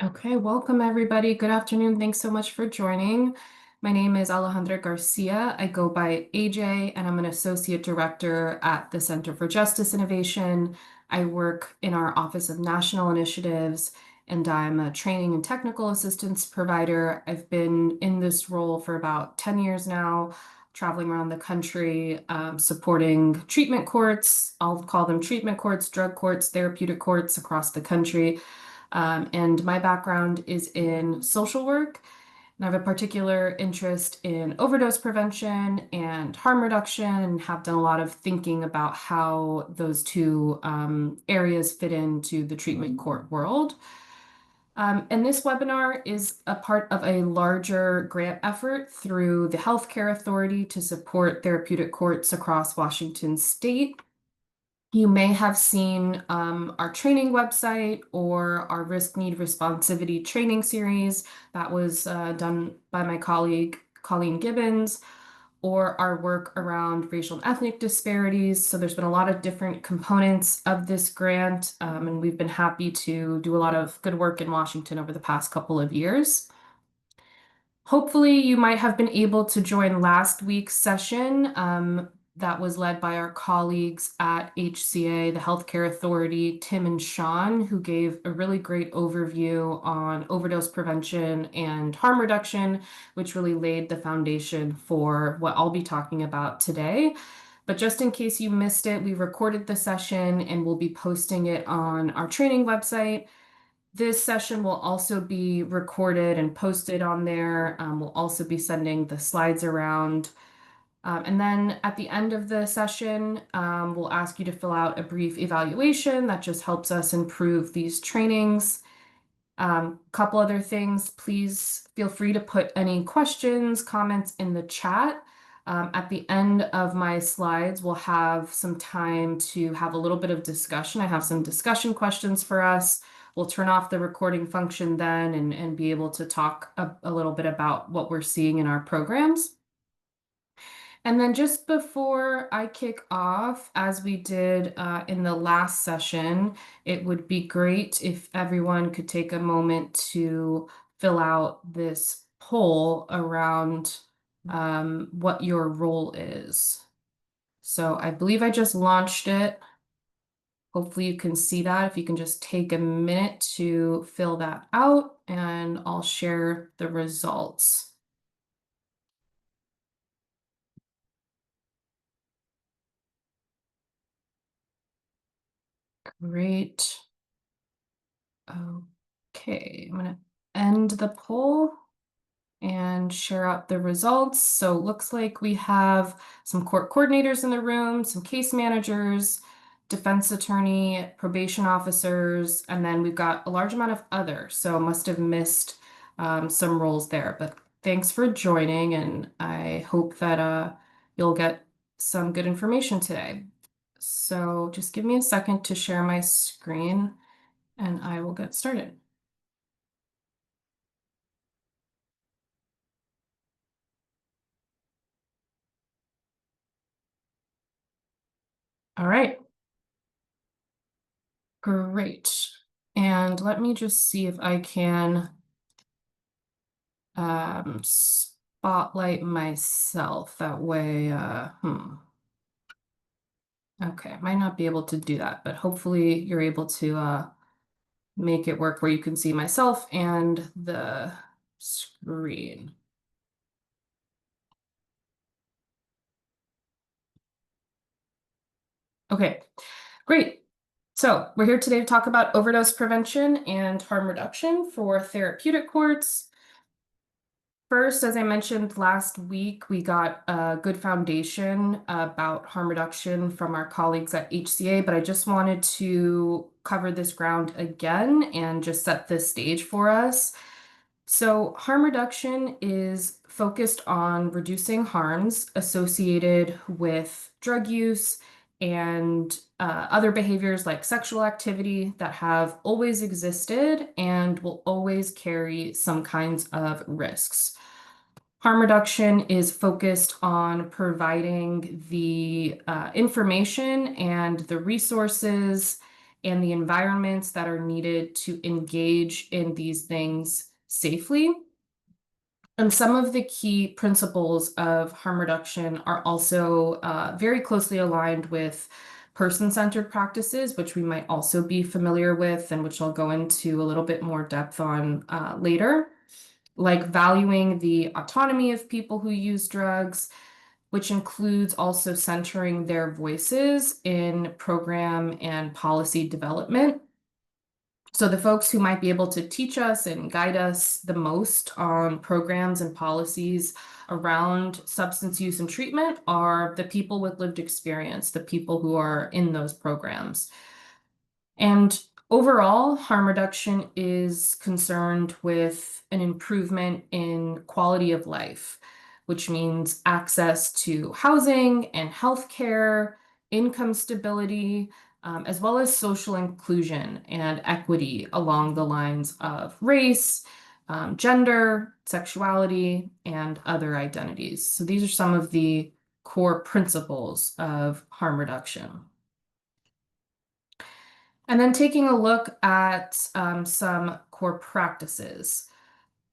Okay, welcome everybody. Good afternoon. Thanks so much for joining. My name is Alejandra Garcia. I go by AJ, and I'm an associate director at the Center for Justice Innovation. I work in our Office of National Initiatives, and I'm a training and technical assistance provider. I've been in this role for about 10 years now, traveling around the country, supporting treatment courts. I'll call them treatment courts, drug courts, therapeutic courts across the country. And my background is in social work, and I have a particular interest in overdose prevention and harm reduction, and have done a lot of thinking about how those two areas fit into the treatment court world. And this webinar is a part of a larger grant effort through the Healthcare Authority to support therapeutic courts across Washington State. You may have seen our training website or our risk need responsivity training series that was done by my colleague Colleen Gibbons, or our work around racial and ethnic disparities. So there's been a lot of different components of this grant, and we've been happy to do a lot of good work in Washington over the past couple of years. Hopefully, you might have been able to join last week's session that was led by our colleagues at HCA, the Healthcare Authority, Tim and Sean, who gave a really great overview on overdose prevention and harm reduction, which really laid the foundation for what I'll be talking about today. But just in case you missed it, we recorded the session and we'll be posting it on our training website. This session will also be recorded and posted on there. We'll also be sending the slides around. And then at the end of the session, we'll ask you to fill out a brief evaluation that just helps us improve these trainings. Couple other things, please feel free to put any questions, comments in the chat. At the end of my slides, we'll have some time to have a little bit of discussion. I have some discussion questions for us. We'll turn off the recording function then and be able to talk a little bit about what we're seeing in our programs. And then just before I kick off, as we did in the last session, it would be great if everyone could take a moment to fill out this poll around what your role is. So I believe I just launched it. Hopefully you can see that. If you can just take a minute to fill that out, and I'll share the results. Great. Okay, I'm gonna end the poll and share out the results. So it looks like we have some court coordinators in the room, some case managers, defense attorney, probation officers, and then we've got a large amount of other. So must have missed some roles there. But thanks for joining, and I hope that you'll get some good information today. So just give me a second to share my screen, and I will get started. All right, great. And let me just see if I can spotlight myself that way. Okay, might not be able to do that, but hopefully you're able to make it work where you can see myself and the screen. Okay, great. So we're here today to talk about overdose prevention and harm reduction for therapeutic courts. First, as I mentioned last week, we got a good foundation about harm reduction from our colleagues at HCA, but I just wanted to cover this ground again and just set the stage for us. So harm reduction is focused on reducing harms associated with drug use and other behaviors like sexual activity that have always existed and will always carry some kinds of risks. Harm reduction is focused on providing the information and the resources and the environments that are needed to engage in these things safely. And some of the key principles of harm reduction are also very closely aligned with person-centered practices, which we might also be familiar with and which I'll go into a little bit more depth on later, like valuing the autonomy of people who use drugs, which includes also centering their voices in program and policy development. So the folks who might be able to teach us and guide us the most on programs and policies around substance use and treatment are the people with lived experience, the people who are in those programs. And overall, harm reduction is concerned with an improvement in quality of life, which means access to housing and healthcare, income stability, as well as social inclusion and equity along the lines of race, gender, sexuality, and other identities. So these are some of the core principles of harm reduction. And then taking a look at some core practices.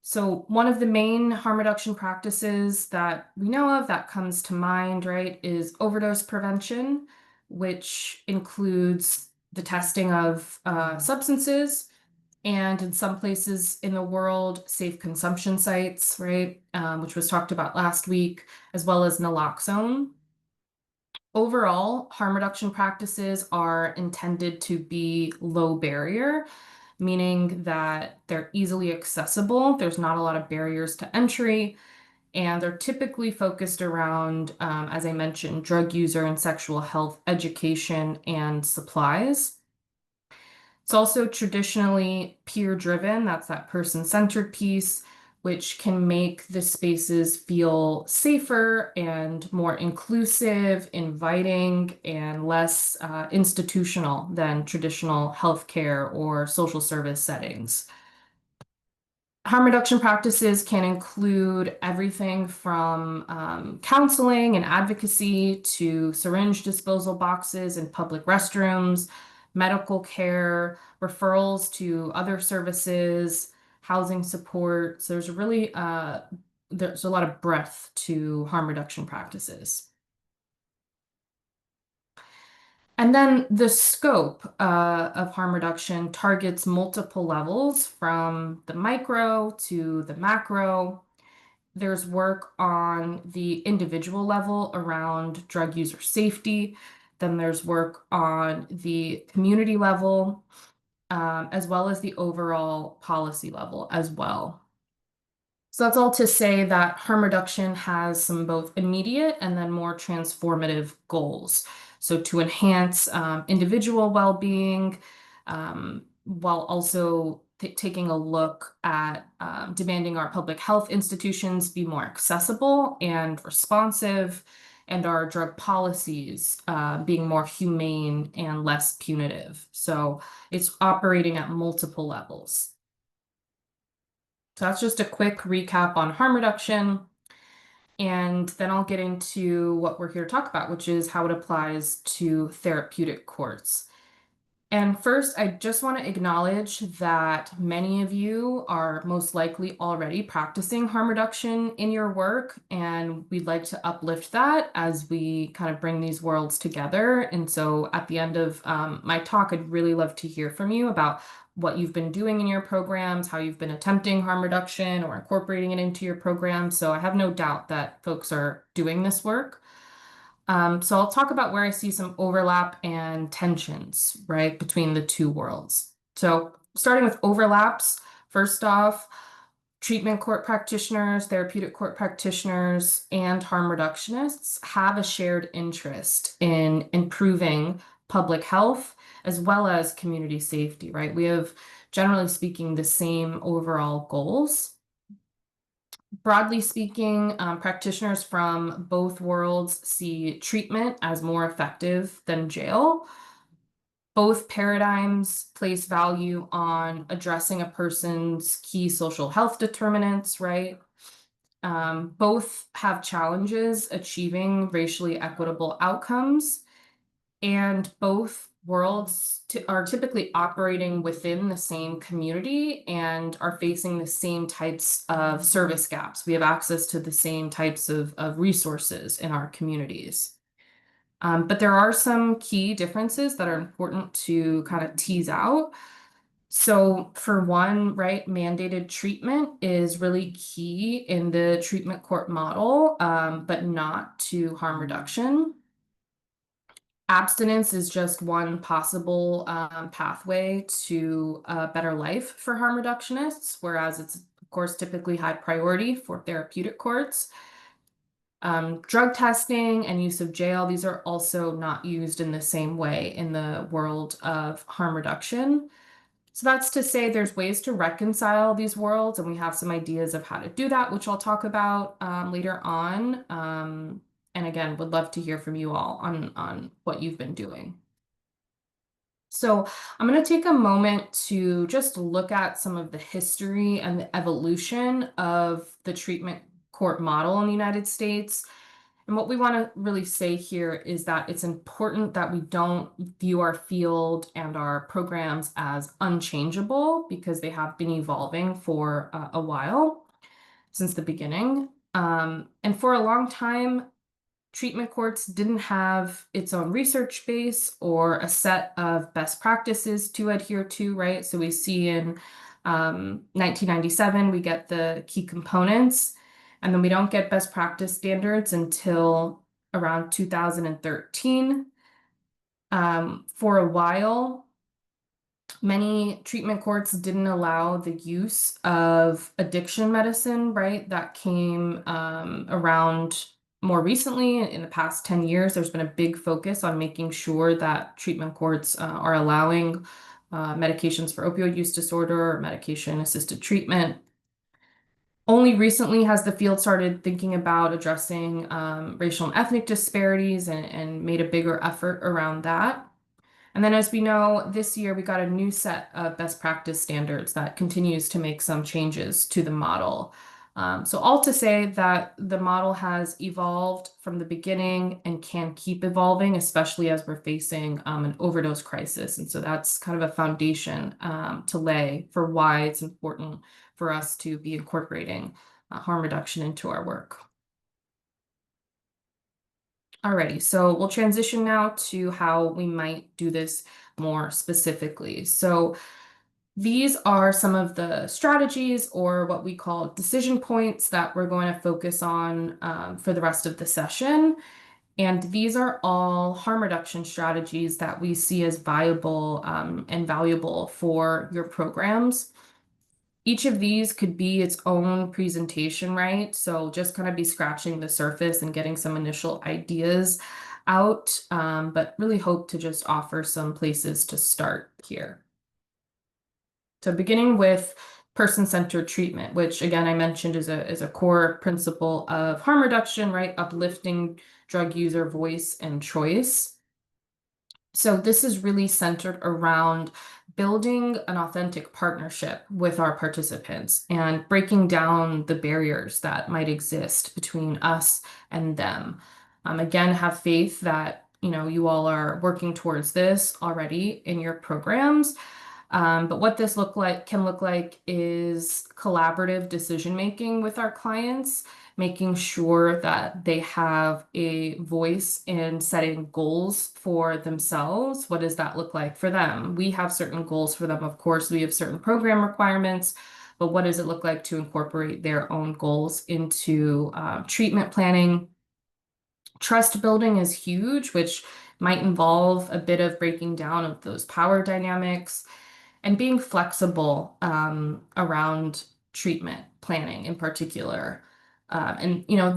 So one of the main harm reduction practices that we know of that comes to mind, right, is overdose prevention, which includes the testing of substances and in some places in the world, safe consumption sites, right, which was talked about last week, as well as naloxone. Overall, harm reduction practices are intended to be low barrier, meaning that they're easily accessible. There's not a lot of barriers to entry, and they're typically focused around, as I mentioned, drug user and sexual health education and supplies. It's also traditionally peer-driven, that's that person-centered piece, which can make the spaces feel safer and more inclusive, inviting, and less institutional than traditional healthcare or social service settings. Harm reduction practices can include everything from counseling and advocacy to syringe disposal boxes in public restrooms, medical care, referrals to other services, housing support. So there's a lot of breadth to harm reduction practices. And then the scope of harm reduction targets multiple levels from the micro to the macro. There's work on the individual level around drug user safety. Then there's work on the community level, as well as the overall policy level as well. So that's all to say that harm reduction has some both immediate and then more transformative goals. So to enhance individual well-being, while also taking a look at demanding our public health institutions be more accessible and responsive, and our drug policies being more humane and less punitive. So it's operating at multiple levels. So that's just a quick recap on harm reduction. And then I'll get into what we're here to talk about, which is how it applies to therapeutic courts. And first, I just want to acknowledge that many of you are most likely already practicing harm reduction in your work, and we'd like to uplift that as we kind of bring these worlds together. And so at the end of my talk, I'd really love to hear from you about what you've been doing in your programs, how you've been attempting harm reduction or incorporating it into your program. So I have no doubt that folks are doing this work. So I'll talk about where I see some overlap and tensions, right, between the two worlds. So starting with overlaps, first off, treatment court practitioners, therapeutic court practitioners, and harm reductionists have a shared interest in improving public health as well as community safety, right? We have, generally speaking, the same overall goals. Broadly speaking, practitioners from both worlds see treatment as more effective than jail. Both paradigms place value on addressing a person's key social health determinants, right? Both have challenges achieving racially equitable outcomes. And both worlds are typically operating within the same community and are facing the same types of service gaps. We have access to the same types of resources in our communities. But there are some key differences that are important to kind of tease out. So, for one, right, mandated treatment is really key in the treatment court model, but not to harm reduction. Abstinence is just one possible pathway to a better life for harm reductionists, whereas it's, of course, typically high priority for therapeutic courts. Drug testing and use of jail, these are also not used in the same way in the world of harm reduction. So that's to say there's ways to reconcile these worlds, and we have some ideas of how to do that, which I'll talk about later on. And again, would love to hear from you all on what you've been doing. So I'm going to take a moment to just look at some of the history and the evolution of the treatment court model in the United States. And what we want to really say here is that it's important that we don't view our field and our programs as unchangeable because they have been evolving for a while since the beginning. And for a long time, treatment courts didn't have its own research base or a set of best practices to adhere to, right? So we see in 1997, we get the key components, and then we don't get best practice standards until around 2013. For a while, many treatment courts didn't allow the use of addiction medicine, right? That came around more recently. In the past 10 years, there's been a big focus on making sure that treatment courts are allowing medications for opioid use disorder or medication-assisted treatment. Only recently has the field started thinking about addressing racial and ethnic disparities and made a bigger effort around that. And then, as we know, this year we got a new set of best practice standards that continues to make some changes to the model. So all to say that the model has evolved from the beginning and can keep evolving, especially as we're facing an overdose crisis. And so that's kind of a foundation to lay for why it's important for us to be incorporating harm reduction into our work. Alrighty, so we'll transition now to how we might do this more specifically. So these are some of the strategies or what we call decision points that we're going to focus on for the rest of the session. And these are all harm reduction strategies that we see as viable and valuable for your programs. Each of these could be its own presentation, right? So just kind of be scratching the surface and getting some initial ideas out, but really hope to just offer some places to start here. So beginning with person-centered treatment, which again, I mentioned is a core principle of harm reduction, right? Uplifting drug user voice and choice. So this is really centered around building an authentic partnership with our participants and breaking down the barriers that might exist between us and them. Again, have faith that you all are working towards this already in your programs. But what this can look like is collaborative decision making with our clients, making sure that they have a voice in setting goals for themselves. What does that look like for them? We have certain goals for them. Of course, we have certain program requirements, but what does it look like to incorporate their own goals into treatment planning? Trust building is huge, which might involve a bit of breaking down of those power dynamics and being flexible around treatment planning in particular.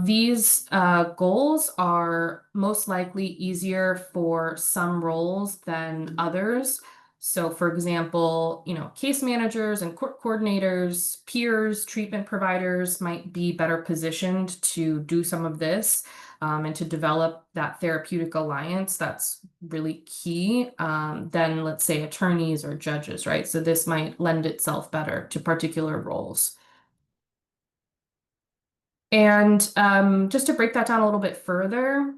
These goals are most likely easier for some roles than others. So, for example, case managers and court coordinators, peers, treatment providers might be better positioned to do some of this and to develop that therapeutic alliance that's really key than, let's say, attorneys or judges, right? So this might lend itself better to particular roles. And just to break that down a little bit further,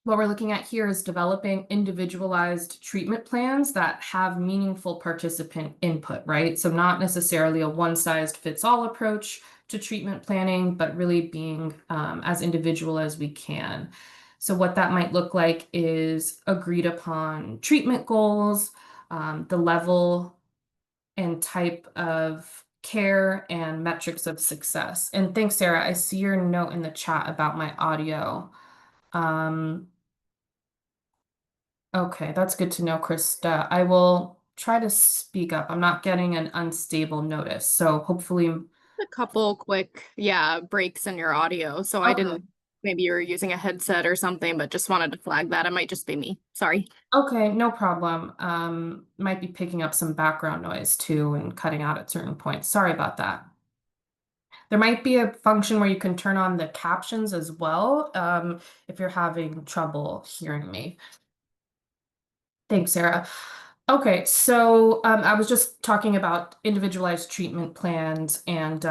What we're looking at here is developing individualized treatment plans that have meaningful participant input, right? So not necessarily a one-size-fits-all approach to treatment planning, but really being as individual as we can. So what that might look like is agreed upon treatment goals, the level and type of care and metrics of success. And thanks, Sarah. I see your note in the chat about my audio. Um, Okay, that's good to know, Krista. I will try to speak up. I'm not getting an unstable notice, so hopefully. A couple quick, yeah, breaks in your audio. So I Okay. didn't, maybe you were using a headset or something, but just wanted to flag that. It might just be me. Sorry. Okay, no problem. Might be picking up some background noise too and cutting out at certain points. Sorry about that. There might be a function where you can turn on the captions as well, if you're having trouble hearing me. Thanks, Sarah. Okay, so I was just talking about individualized treatment plans and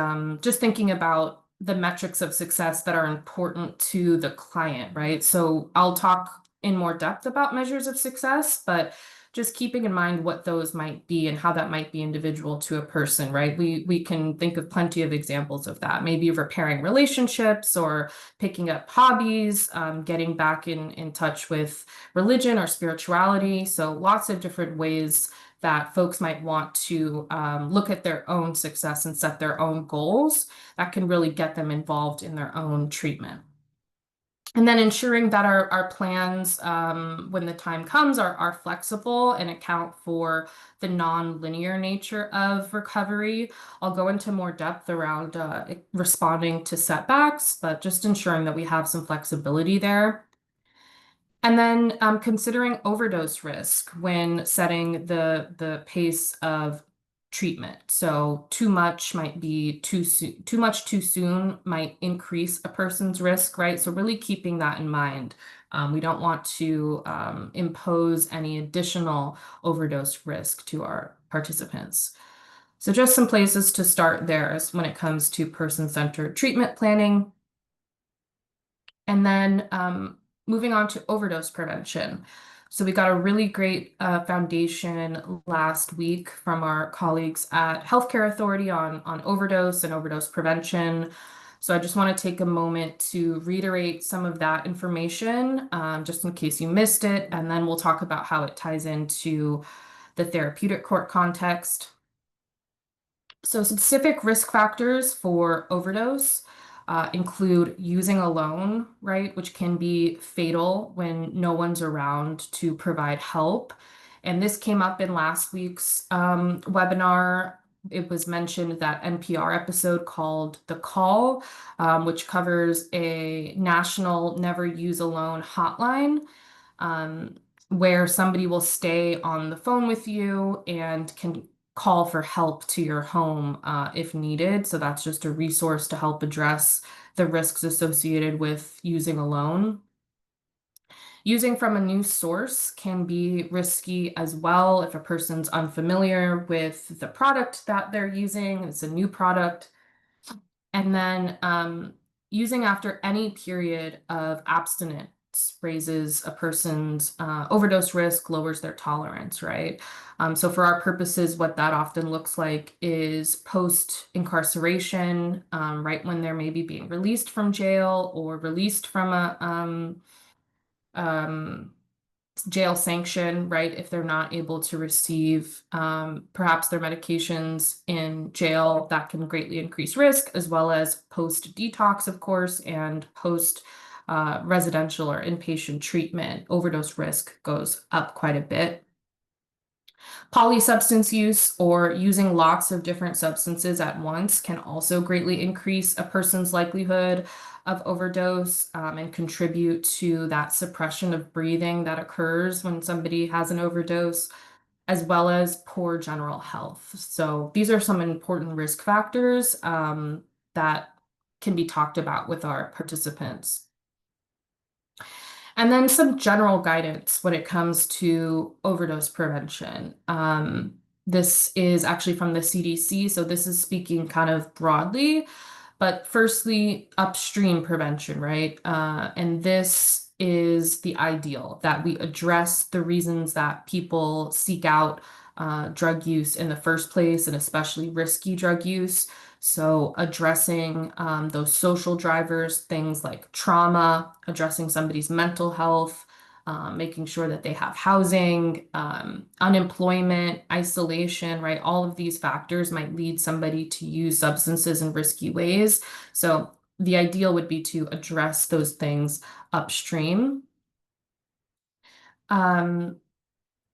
just thinking about the metrics of success that are important to the client, right? So I'll talk in more depth about measures of success, but just keeping in mind what those might be and how that might be individual to a person, right? We can think of plenty of examples of that. Maybe repairing relationships or picking up hobbies, getting back in touch with religion or spirituality. So lots of different ways that folks might want to look at their own success and set their own goals that can really get them involved in their own treatment. And then ensuring that our plans, when the time comes, are flexible and account for the non-linear nature of recovery. I'll go into more depth around responding to setbacks, but just ensuring that we have some flexibility there. And then considering overdose risk when setting the pace of treatment. So too much might be too soon, too much too soon might increase a person's risk, right? So really keeping that in mind. We don't want to impose any additional overdose risk to our participants. So just some places to start there is when it comes to person-centered treatment planning. And then moving on to overdose prevention. So we got a really great foundation last week from our colleagues at Healthcare Authority on overdose and overdose prevention. So I just want to take a moment to reiterate some of that information, just in case you missed it, and then we'll talk about how it ties into the therapeutic court context. So specific risk factors for overdose include using alone, right, which can be fatal when no one's around to provide help. And this came up in last week's webinar. It was mentioned that NPR episode called The Call, which covers a national never use alone hotline. Um, where somebody will stay on the phone with you and can call for help to your home if needed. So that's just a resource to help address the risks associated with using alone. Using from a new source can be risky as well if a person's unfamiliar with the product that they're using, it's a new product. And then using after any period of abstinence raises a person's overdose risk, lowers their tolerance, right? So for our purposes, what that often looks like is post-incarceration, right when they're maybe being released from jail or released from a um, jail sanction, right? If they're not able to receive perhaps their medications in jail, that can greatly increase risk, as well as post detox, of course, and post residential or inpatient treatment. Overdose risk goes up quite a bit. Polysubstance use or using lots of different substances at once can also greatly increase a person's likelihood of overdose and contribute to that suppression of breathing that occurs when somebody has an overdose, as well as poor general health. So these are some important risk factors that can be talked about with our participants. And then some general guidance when it comes to overdose prevention. This is actually from the CDC, so this is speaking kind of broadly, but firstly, upstream prevention, right? And this is the ideal, that we address the reasons that people seek out drug use in the first place, and especially risky drug use. So, addressing those social drivers, things like trauma, addressing somebody's mental health, making sure that they have housing, unemployment, isolation, right? All of these factors might lead somebody to use substances in risky ways. So, the ideal would be to address those things upstream. Um,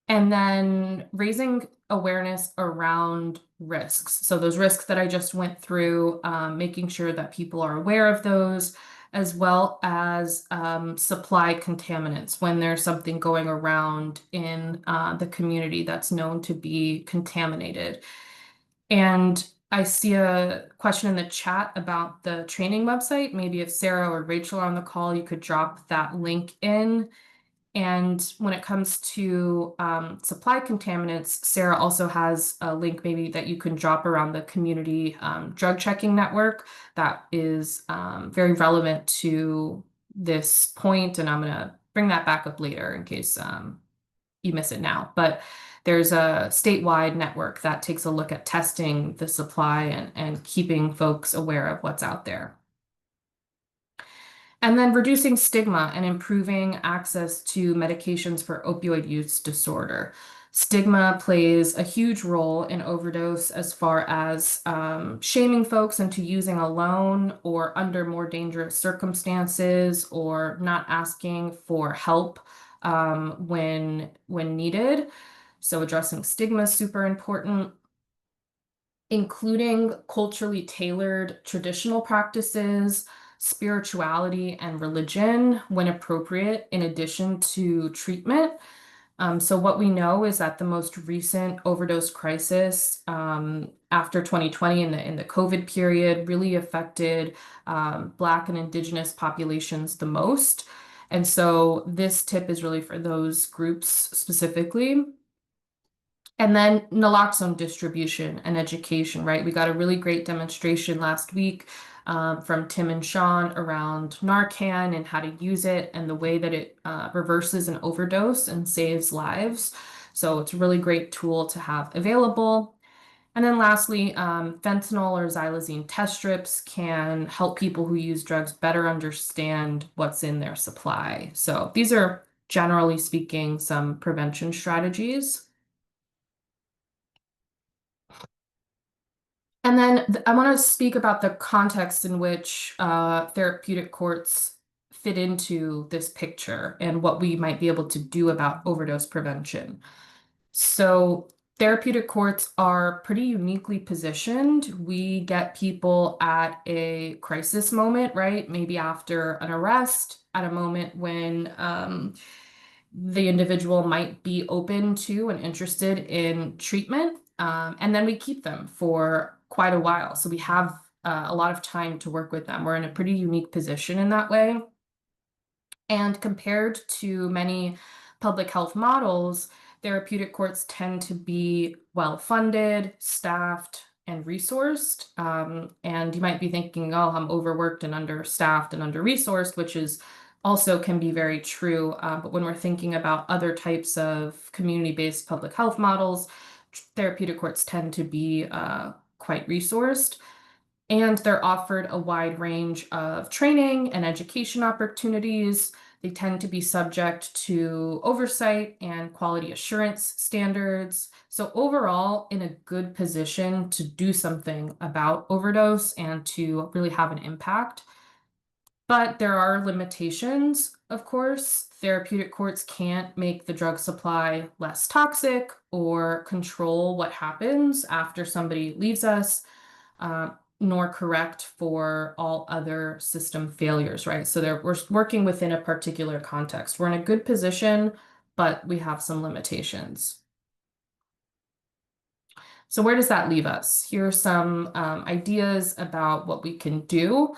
and then raising awareness around risks. So those risks that I just went through, making sure that people are aware of those, as well as supply contaminants when there's something going around in the community that's known to be contaminated. And I see a question in the chat about the training website. Maybe if Sarah or Rachel are on the call, you could drop that link in. And when it comes to supply contaminants, Sarah also has a link maybe that you can drop around the community drug checking network that is very relevant to this point. And I'm going to bring that back up later in case you miss it now. But there's a statewide network that takes a look at testing the supply and keeping folks aware of what's out there. And then reducing stigma and improving access to medications for opioid use disorder. Stigma plays a huge role in overdose as far as shaming folks into using alone or under more dangerous circumstances or not asking for help when needed. So addressing stigma is super important, including culturally tailored traditional practices, spirituality, and religion when appropriate, in addition to treatment. So what we know is that the most recent overdose crisis after 2020 in the COVID period really affected Black and Indigenous populations the most. And so this tip is really for those groups specifically. And then naloxone distribution and education, right? We got a really great demonstration last week from Tim and Sean around Narcan and how to use it and the way that it reverses an overdose and saves lives. So it's a really great tool to have available. And then lastly, fentanyl or xylazine test strips can help people who use drugs better understand what's in their supply. So these are, generally speaking, some prevention strategies. And then I want to speak about the context in which therapeutic courts fit into this picture and what we might be able to do about overdose prevention. So, therapeutic courts are pretty uniquely positioned. We get people at a crisis moment, right? Maybe after an arrest, at a moment when the individual might be open to and interested in treatment. And then we keep them for quite a while. So we have a lot of time to work with them. We're in a pretty unique position in that way. And compared to many public health models, therapeutic courts tend to be well funded, staffed, and resourced. And you might be thinking, oh, I'm overworked and understaffed and under-resourced, which is also can be very true. But when we're thinking about other types of community-based public health models, therapeutic courts tend to be quite resourced. And they're offered a wide range of training and education opportunities. They tend to be subject to oversight and quality assurance standards. So overall, in a good position to do something about overdose and to really have an impact. But there are limitations, of course. Therapeutic courts can't make the drug supply less toxic or control what happens after somebody leaves us, nor correct for all other system failures, right? So we're working within a particular context. We're in a good position, but we have some limitations. So where does that leave us? Here are some ideas about what we can do.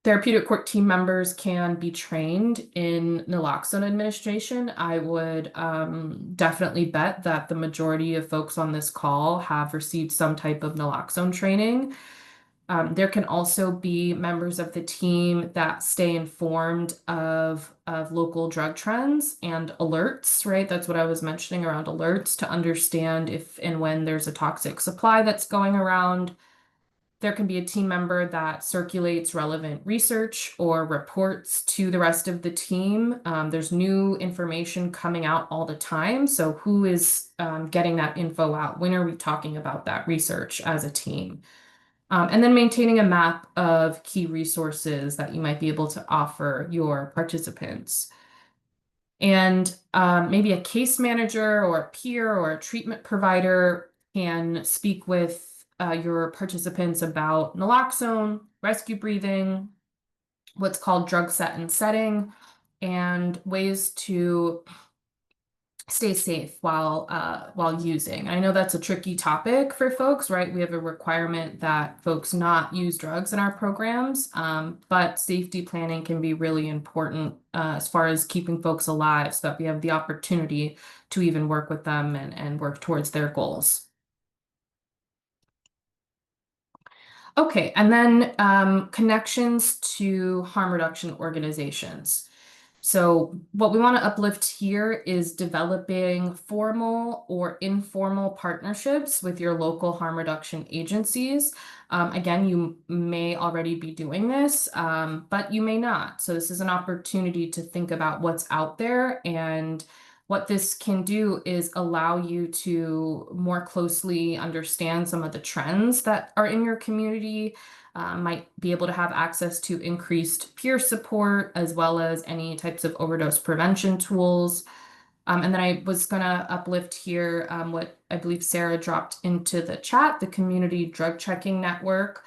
Therapeutic court team members can be trained in naloxone administration. I would definitely bet that the majority of folks on this call have received some type of naloxone training. There can also be members of the team that stay informed of local drug trends and alerts, right? That's what I was mentioning around alerts to understand if and when there's a toxic supply that's going around. There can be a team member that circulates relevant research or reports to the rest of the team. There's new information coming out all the time. So who is getting that info out? When are we talking about that research as a team? And then maintaining a map of key resources that you might be able to offer your participants. And maybe a case manager or a peer or a treatment provider can speak with your participants about naloxone, rescue breathing, what's called drug set and setting, and ways to stay safe while using. I know that's a tricky topic for folks, right? We have a requirement that folks not use drugs in our programs, but safety planning can be really important as far as keeping folks alive so that we have the opportunity to even work with them and work towards their goals. Okay, and then connections to harm reduction organizations. So what we want to uplift here is developing formal or informal partnerships with your local harm reduction agencies. Again, you may already be doing this, but you may not. So this is an opportunity to think about what's out there, and what this can do is allow you to more closely understand some of the trends that are in your community, might be able to have access to increased peer support as well as any types of overdose prevention tools. And then I was going to uplift here what I believe Sarah dropped into the chat, the Community Drug Checking Network,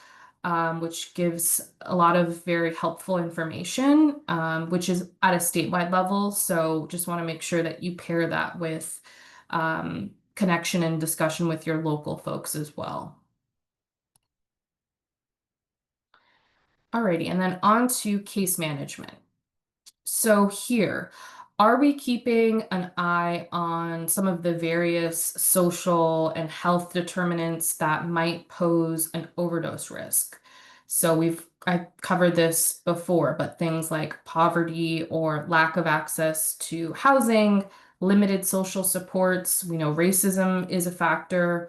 which gives a lot of very helpful information, which is at a statewide level. So just want to make sure that you pair that with connection and discussion with your local folks as well. Alrighty, and then on to case management. So here, are we keeping an eye on some of the various social and health determinants that might pose an overdose risk? So I covered this before, but things like poverty or lack of access to housing, limited social supports, we know racism is a factor.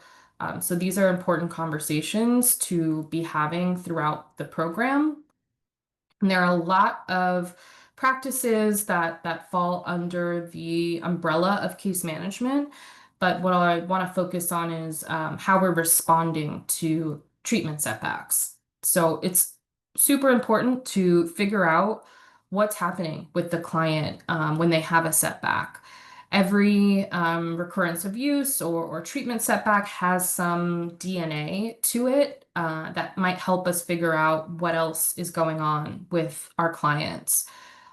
So these are important conversations to be having throughout the program. And there are a lot of practices that fall under the umbrella of case management. But what I want to focus on is how we're responding to treatment setbacks. So it's super important to figure out what's happening with the client when they have a setback. Every recurrence of use or treatment setback has some DNA to it that might help us figure out what else is going on with our clients.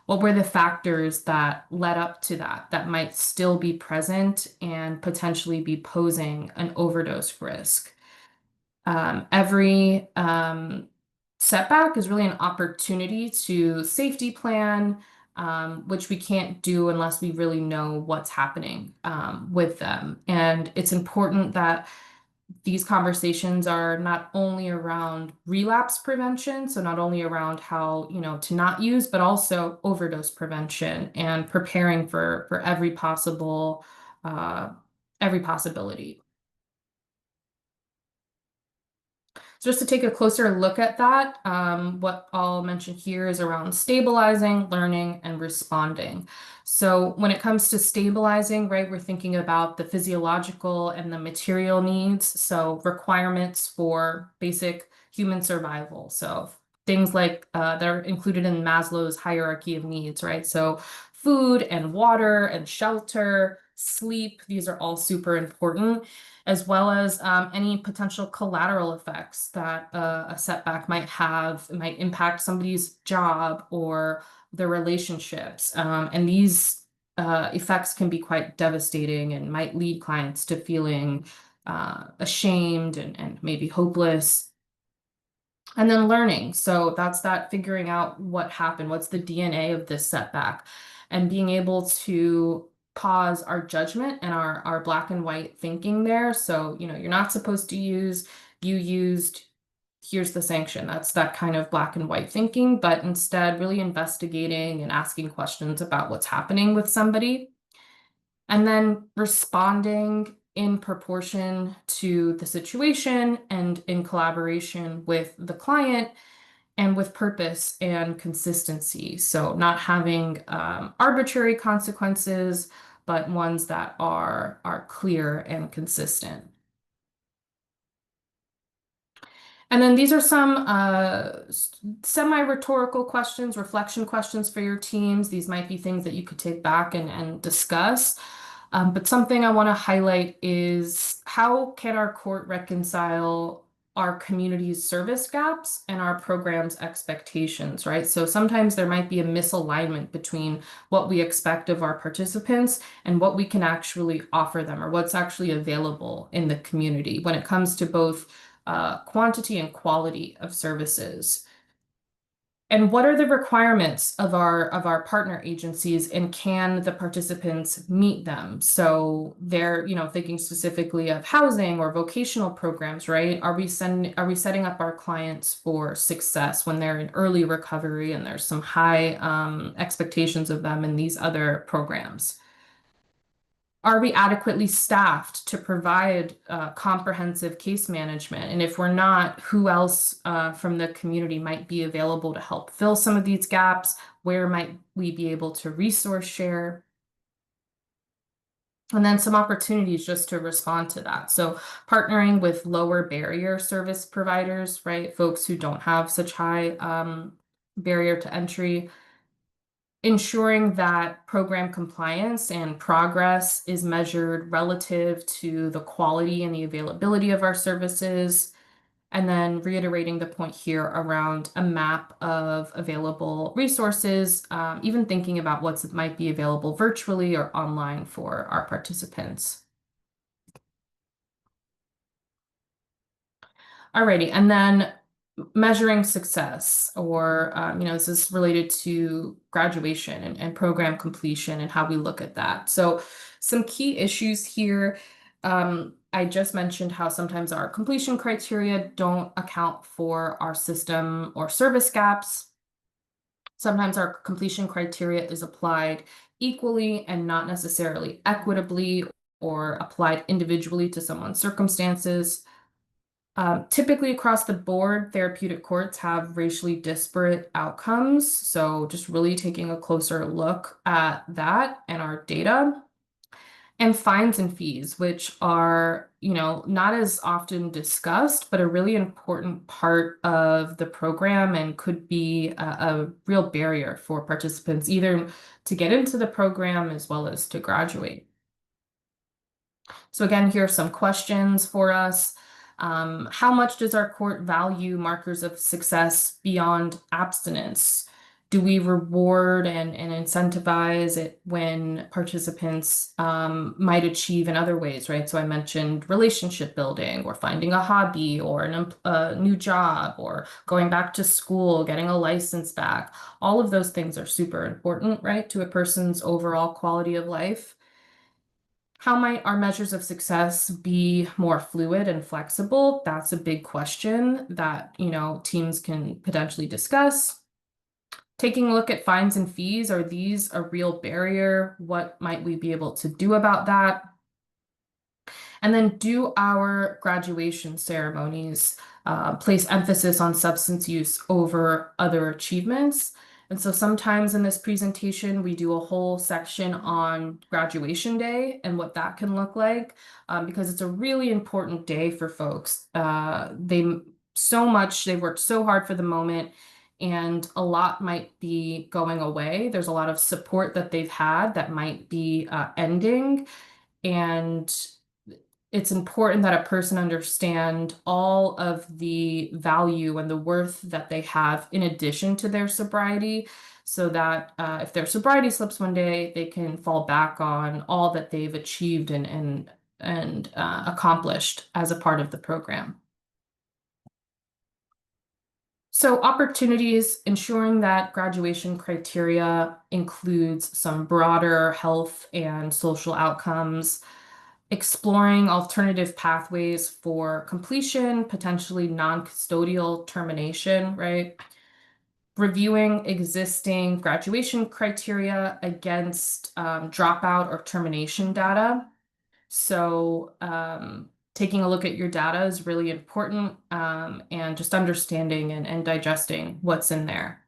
What were the factors that led up to that might still be present and potentially be posing an overdose risk? Every setback is really an opportunity to safety plan, which we can't do unless we really know what's happening with them. And it's important that these conversations are not only around relapse prevention, so not only around how, to not use, but also overdose prevention and preparing for uh, every possibility. So just to take a closer look at that, what I'll mention here is around stabilizing, learning, and responding. So when it comes to stabilizing, right, we're thinking about the physiological and the material needs. So requirements for basic human survival. So things like that are included in Maslow's hierarchy of needs, right? So food and water and shelter, sleep, these are all super important, as well as any potential collateral effects that a setback might have. It might impact somebody's job or their relationships. And these effects can be quite devastating and might lead clients to feeling ashamed and maybe hopeless. And then learning. So that's that figuring out what happened, what's the DNA of this setback, and being able to pause our judgment and our black and white thinking there. So, you're not supposed to use, you used, here's the sanction. That's that kind of black and white thinking, but instead really investigating and asking questions about what's happening with somebody and then responding in proportion to the situation and in collaboration with the client and with purpose and consistency. So not having arbitrary consequences, but ones that are clear and consistent. And then these are some semi-rhetorical questions, reflection questions for your teams. These might be things that you could take back and discuss. But something I want to highlight is how can our court reconcile our community's service gaps and our program's expectations, right? So sometimes there might be a misalignment between what we expect of our participants and what we can actually offer them or what's actually available in the community when it comes to both quantity and quality of services. And what are the requirements of our partner agencies and can the participants meet them? So they're, thinking specifically of housing or vocational programs, right? Are we setting up our clients for success when they're in early recovery and there's some high expectations of them in these other programs? Are we adequately staffed to provide comprehensive case management? And if we're not, who else from the community might be available to help fill some of these gaps? Where might we be able to resource share? And then some opportunities just to respond to that. So partnering with lower barrier service providers, right? Folks who don't have such high barrier to entry, ensuring that program compliance and progress is measured relative to the quality and the availability of our services, and then reiterating the point here around a map of available resources, even thinking about what might be available virtually or online for our participants. Alrighty, and then measuring success, or this is related to graduation and program completion and how we look at that. So some key issues here. I just mentioned how sometimes our completion criteria don't account for our system or service gaps. Sometimes our completion criteria is applied equally and not necessarily equitably or applied individually to someone's circumstances. Typically across the board, therapeutic courts have racially disparate outcomes. So just really taking a closer look at that and our data. And fines and fees, which are, not as often discussed, but a really important part of the program and could be a real barrier for participants, either to get into the program as well as to graduate. So again, here are some questions for us. How much does our court value markers of success beyond abstinence? Do we reward and incentivize it when participants might achieve in other ways, right? So I mentioned relationship building or finding a hobby or a new job or going back to school, getting a license back. All of those things are super important, right, to a person's overall quality of life. How might our measures of success be more fluid and flexible? That's a big question that, teams can potentially discuss. Taking a look at fines and fees, are these a real barrier? What might we be able to do about that? And then do our graduation ceremonies place emphasis on substance use over other achievements? And so sometimes in this presentation, we do a whole section on graduation day and what that can look like, because it's a really important day for folks. They've worked so hard for the moment, and a lot might be going away. There's a lot of support that they've had that might be ending. And it's important that a person understand all of the value and the worth that they have in addition to their sobriety, so that if their sobriety slips one day, they can fall back on all that they've achieved and accomplished as a part of the program. So opportunities, ensuring that graduation criteria includes some broader health and social outcomes. exploring alternative pathways for completion, potentially non-custodial termination, right? Reviewing existing graduation criteria against dropout or termination data. So, taking a look at your data is really important, and just understanding and digesting what's in there.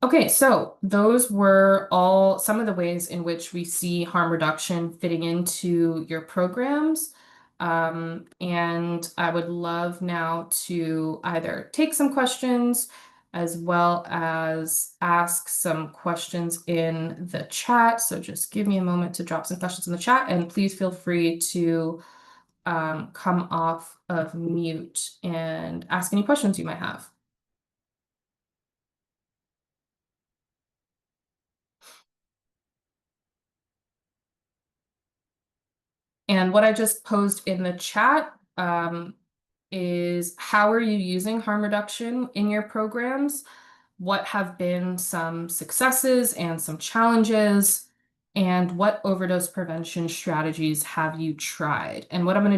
Okay, so those were all some of the ways in which we see harm reduction fitting into your programs. And I would love now to either take some questions as well as ask some questions in the chat. So just give me a moment to drop some questions in the chat, and please feel free to come off of mute and ask any questions you might have. And what I just posed in the chat is how are you using harm reduction in your programs? What have been some successes and some challenges? And what overdose prevention strategies have you tried? And what I'm going to